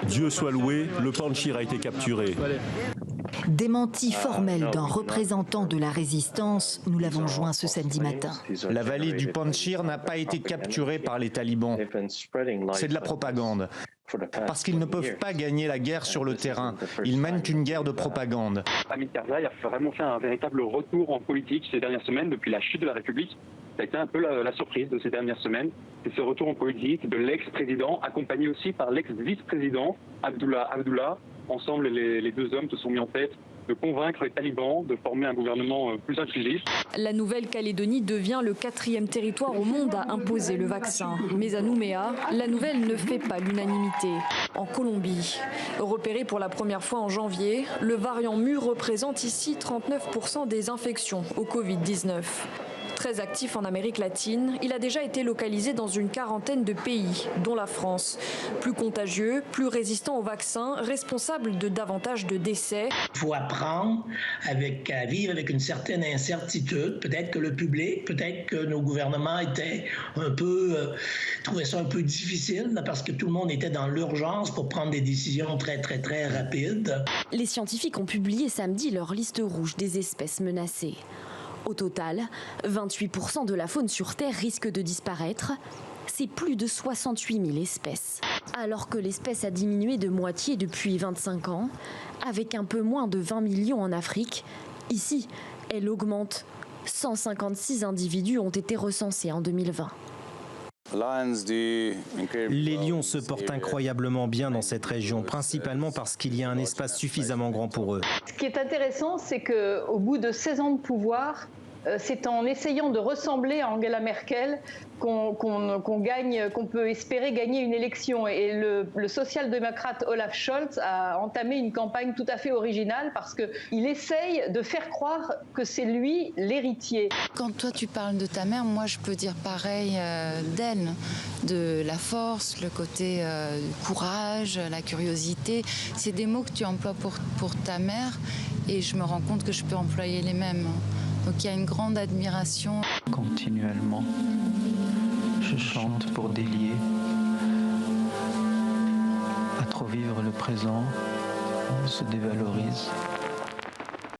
Dieu soit loué, le Panjshir a été capturé. Démenti formel d'un représentant de la résistance, nous l'avons joint ce samedi matin. La vallée du Panjshir n'a pas été capturée par les talibans. C'est de la propagande. Parce qu'ils ne peuvent pas gagner la guerre sur le terrain. Ils mènent une guerre de propagande. Hamid Karzai a vraiment fait un véritable retour en politique ces dernières semaines depuis la chute de la République. Ça a été un peu la surprise de ces dernières semaines. C'est ce retour en politique de l'ex-président, accompagné aussi par l'ex-vice-président Abdullah. Ensemble, les deux hommes se sont mis en tête de convaincre les talibans de former un gouvernement plus inclusif. La Nouvelle-Calédonie devient le 4e territoire au monde à imposer le vaccin. Mais à Nouméa, la nouvelle ne fait pas l'unanimité. En Colombie, repéré pour la première fois en janvier, le variant Mu représente ici 39% des infections au Covid-19. Très actif en Amérique latine, il a déjà été localisé dans une quarantaine de pays, dont la France. Plus contagieux, plus résistant au vaccin, responsable de davantage de décès. Il faut apprendre à vivre avec une certaine incertitude. Peut-être que le public, peut-être que nos gouvernements trouvaient ça un peu difficile parce que tout le monde était dans l'urgence pour prendre des décisions très rapides. Les scientifiques ont publié samedi leur liste rouge des espèces menacées. Au total, 28% de la faune sur Terre risque de disparaître. C'est plus de 68 000 espèces. Alors que l'espèce a diminué de moitié depuis 25 ans, avec un peu moins de 20 millions en Afrique, ici, elle augmente. 156 individus ont été recensés en 2020. Les lions se portent incroyablement bien dans cette région, principalement parce qu'il y a un espace suffisamment grand pour eux. Ce qui est intéressant, c'est qu'au bout de 16 ans de pouvoir, c'est en essayant de ressembler à Angela Merkel qu'on peut espérer gagner une élection. Et le social-démocrate Olaf Scholz a entamé une campagne tout à fait originale parce qu'il essaye de faire croire que c'est lui l'héritier. Quand toi tu parles de ta mère, moi je peux dire pareil d'elle, de la force, le côté courage, la curiosité. C'est des mots que tu emploies pour ta mère et je me rends compte que je peux employer les mêmes. Donc il y a une grande admiration. Continuellement, je chante pour délier. À trop vivre le présent, on se dévalorise.